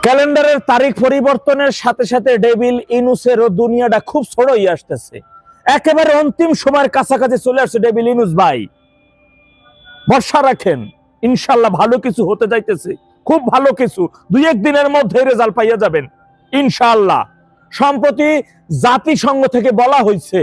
ক্যালেন্ডারের তারিখ পরিবর্তনের সাথে সাথে ডেভিল ইনুসেরও দুনিয়াটা খুব ছোট হয়ে আসতেছে। একেবারে অন্তিম সময়ের কাছাকাছি চলে আসছে ডেভিল ইনুস ভাই। ভরসা রাখেন, ইনশাল্লাহ ভালো কিছু হতে যাইতেছে, খুব ভালো কিছু। দুই এক দিনের মধ্যে রেজাল্ট পাইয়া যাবেন ইনশাল্লাহ। সম্প্রতি জাতিসংঘ থেকে বলা হয়েছে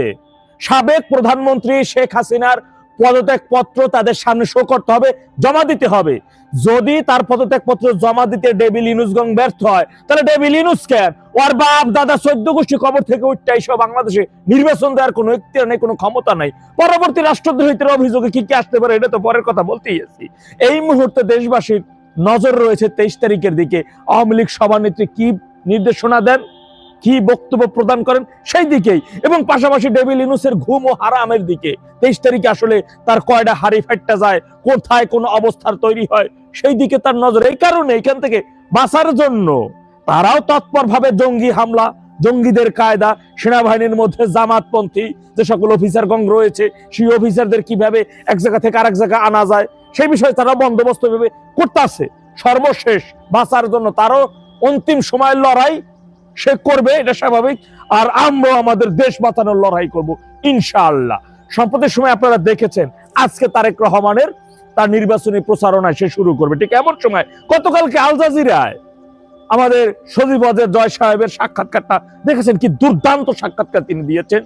সাবেক প্রধানমন্ত্রী শেখ হাসিনার পদত্যাগ পত্র তাদের সামনে শো করতে হবে, জমা দিতে হবে। যদি তার পদত্যাগ পত্র জমা দিতে ডেভিল ইনুসগং ব্যর্থ হয়, তাহলে ডেভিল ইনুস কেন ওর বাপ দাদা 14 গোষ্ঠী কবর থেকে উঠতে এসব বাংলাদেশে নির্বাচন দেওয়ার কোনো ইখতিয়ার নেই, কোনো ক্ষমতা নাই। পরবর্তী রাষ্ট্রদ্রোহিতার অভিযোগে কি কি আসতে পারে এটা তো পরের কথা বলতেই আছি। এই মুহূর্তে দেশবাসীর নজর রয়েছে 23 তারিখের দিকে। আওয়ামী লীগ সভানেত্রী কি নির্দেশনা দেন, কি বক্তব্য প্রদান করেন সেই দিকেই, এবং পাশাপাশি ডেভিল ইনুসের ঘুম ও হারামের দিকে। 23 তারিখে আসলে তার কয়টা হাড়ি ফাটটা যায়, কোথায় কোন অবস্থার তৈরি হয় সেই দিকে তার নজর। এই কারণে এখান থেকে বাঁচার জন্য তারাও তৎপর ভাবে জঙ্গি হামলা, জঙ্গিদের কায়দা, সেনাবাহিনীর মধ্যে জামাতপন্থী যে সকল অফিসারগণ রয়েছে সেই অফিসারদের কিভাবে এক জায়গা থেকে আরেক জায়গা আনা যায় সেই বিষয়ে তারা বন্দোবস্ত ভেবে করতেছে। সর্বশেষ বাঁচার জন্য তারও অন্তিম সময়ের লড়াই সে করবে, এটা স্বাভাবিক। আর আমরা আমাদের দেশ বাঁচানোর লড়াই করব ইনশাআল্লাহ। সম্প্রতি সময় আপনারা দেখেছেন আজকে তারেক রহমানের তার নির্বাচনী প্রচারণা সে শুরু করবে। ঠিক এমন সময় গতকালকে আল জাজিরায় আমাদের সজীব ওয়াজেদ জয় সাহেবের সাক্ষাৎকারটা দেখেছেন, কি দুর্দান্ত সাক্ষাৎকার তিনি দিয়েছেন।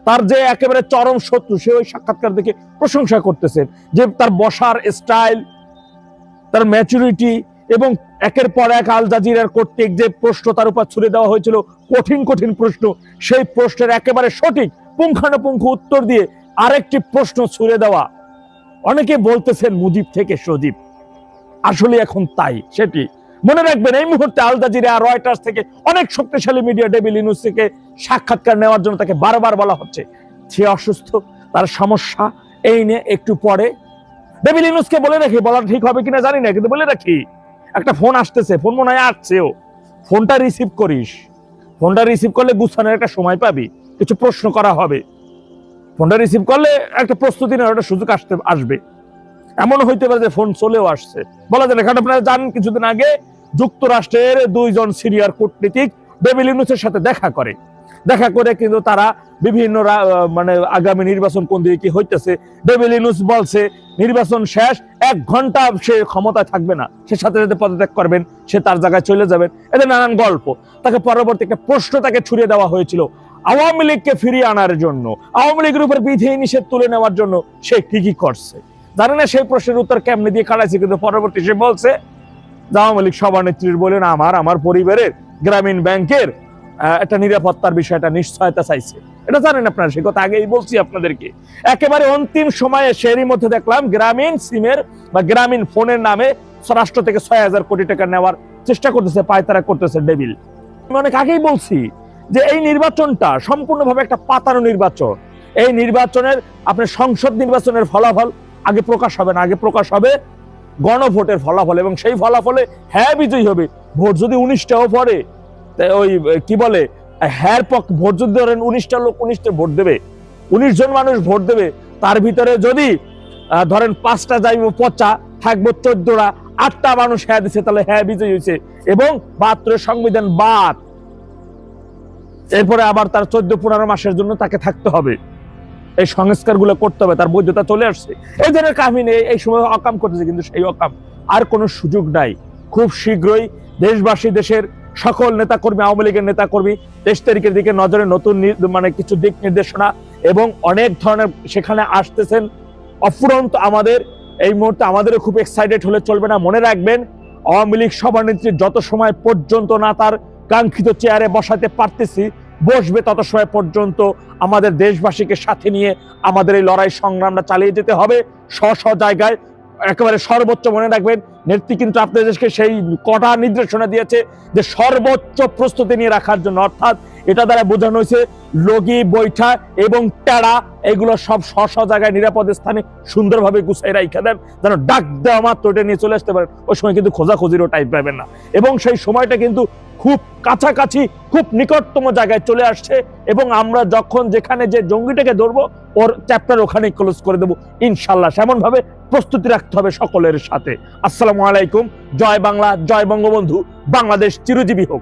তার যে একেবারে চরম শত্রু সে ওই সাক্ষাৎকার দেখে প্রশংসা করতেছেন যে তার বসার স্টাইল, তার ম্যাচুরিটি, এবং একের পর এক আল জাজিরার কর্তৃক যে প্রশ্ন তার উপর ছুড়ে দেওয়া হয়েছিল, কঠিন কঠিন প্রশ্ন, সেই প্রশ্নের একেবারে সঠিক পুঙ্খানুপুঙ্খ উত্তর দিয়ে আরেকটি প্রশ্ন ছুড়ে দেওয়া। অনেকে বলতেছেন মুজিব থেকে সজীব, আসলে এখন তাই। সেটি মনে রাখবেন, এই মুহূর্তে আল জাজিরা, রয়টার্স থেকে অনেক শক্তিশালী মিডিয়া ডেভিল ইনুস থেকে সাক্ষাৎকার নেওয়ার জন্য তাকে বারবার বলা হচ্ছে সে অসুস্থ, তার সমস্যা, এই নিয়ে একটু পরে। ডেভিল ইনুসকে বলে রাখি, বলা ঠিক হবে কিনা জানি না, কিন্তু বলে রাখি একটা ফোন আসতেছে, ফোন মনে হয় আসছেও, ফোনটা রিসিভ করিস। ফোনটা রিসিভ করলে গুছানোর একটা সময় পাবি, কিছু প্রশ্ন করা হবে। ফোনটা রিসিভ করলে একটা প্রস্তুতি নেওয়ার একটা সুযোগ আসবে। এমন হইতে পারে যে ফোন চলেও আসছে, বলা যায় না। কারণ আপনারা জানেন কিছুদিন আগে যুক্তরাষ্ট্রের 2 জন সিরিয়ার কূটনীতিক ডেভিল ইনুসের সাথে দেখা করে কিন্তু তারা বিভিন্ন মানে আগামী নির্বাচন কোন দিকে কি হইতেছে। ডেভিল ইনুস বলছে নির্বাচন শেষ, 1 ঘন্টা সে ক্ষমতায় থাকবে না, সে সাথে সাথে পদত্যাগ করবেন, সে তার জায়গায় চলে যাবেন। এদের নানান গল্প। তাকে পরবর্তী একটা প্রশ্ন তাকে ছুড়ে দেওয়া হয়েছিল আওয়ামী লীগকে ফিরিয়ে আনার জন্য, আওয়ামী লীগের উপর বিধি নিষেধ তুলে নেওয়ার জন্য সে কি কি করছে জানে না। সেই প্রশ্নের উত্তর কেমনে দিয়ে কাটাইছে, কিন্তু পরবর্তী সে বলছে আওয়ামী লীগ সভানেত্রীর বলেন আমার পরিবারের গ্রামীণ ব্যাংকের একটা নিরাপত্তার বিষয়টা নিশ্চয়তা চাইছে। এটা জানেন আপনারা, সে কথা আগেই বলছি আপনাদেরকে। একেবারে অন্তিম সময়ে সেরই মধ্যে দেখলাম গ্রামীণ সিমের বা গ্রামীণ ফোনের নামে রাষ্ট্র থেকে 6000 কোটি টাকা নেওয়ার চেষ্টা করতেছে, পায়তারা করতেছে ডেভিল। আমি অনেক আগেই বলছি যে এই নির্বাচনটা সম্পূর্ণভাবে একটা পাতানো নির্বাচন। এই নির্বাচনের আপনার সংসদ নির্বাচনের ফলাফল আগে প্রকাশ হবে না, আগে প্রকাশ হবে গণভোটের ফলাফল, এবং সেই ফলাফলে হ্যাঁ বিজয়ী হবে। ভোট যদি 19টাও পড়ে, ওই কি বলে হ্যার পক্ষে ভোট যদি ধরেন 19টা লোক 19টা ভোট দেবে, 19 জন মানুষ ভোট দেবে, তার ভিতরে যদি ধরেন 5টা যাইব পচা, থাকবো 14টা, 8টা মানুষ হ্যাঁ দিচ্ছে, তাহলে হ্যাঁ বিজয়ী হয়েছে। এবং 72 সংবিধান বাদ, এরপরে আবার তার 14-15 মাসের জন্য তাকে থাকতে হবে, এই সংস্কার গুলো করতে হবে, তার বৈধতা চলে আসছে। এই ধরনের কাহিনী এই সময় অকাম করতেছে, কিন্তু সেই অকাম আর কোনো সুযোগ নাই। খুব শীঘ্রই দেশবাসী, দেশের সকল নেতাকর্মী, আওয়ামী লীগের নেতাকর্মী 23 তারিখের দিকে নজরে নতুন মানে কিছু দিক নির্দেশনা এবং অনেক ধরনের সেখানে আসতেছেন অফুরন্ত। আমাদের এই মুহূর্তে আমাদেরও খুব এক্সাইটেড হলে চলবে না। মনে রাখবেন, আওয়ামী লীগ সভানেত্রী যত সময় পর্যন্ত না তার কাঙ্ক্ষিত চেয়ারে বসাতে পারতেছি বসবে, তত সময় পর্যন্ত আমাদের দেশবাসীকে সাথে নিয়ে আমাদের এই লড়াই সংগ্রামটা চালিয়ে যেতে হবে স্ব জায়গায়। একেবারে সর্বোচ্চ মনে রাখবেন, নেত্রী কিন্তু আপনাদের দেশকে সেই কটা নির্দেশনা দিয়েছে যে সর্বোচ্চ প্রস্তুতি নিয়ে রাখার জন্য। অর্থাৎ এটা দ্বারা বোঝানো হয়েছে লগি, বৈঠা এবং টেড়া এগুলো সব স্ব জায়গায় নিরাপদ স্থানে সুন্দরভাবে গুছাই রাখা দেন, যেন ডাক দেওয়া মাত্র এটা নিয়ে চলে আসতে পারেন। ওই সময় কিন্তু খোঁজাখুঁজিরও টাইপ পাবেন না, এবং সেই সময়টা কিন্তু খুব কাছাকাছি, খুব নিকটতম জায়গায় চলে আসছে। এবং আমরা যখন যেখানে যে জঙ্গিটাকে ধরবো ওর চ্যাপ্টার ওখানে ক্লোজ করে দেবো ইনশাল্লাহ। সেমন ভাবে প্রস্তুতি রাখতে হবে সকলের সাথে। আসসালামু আলাইকুম। জয় বাংলা, জয় বঙ্গবন্ধু। বাংলাদেশ চিরজীবী হোক।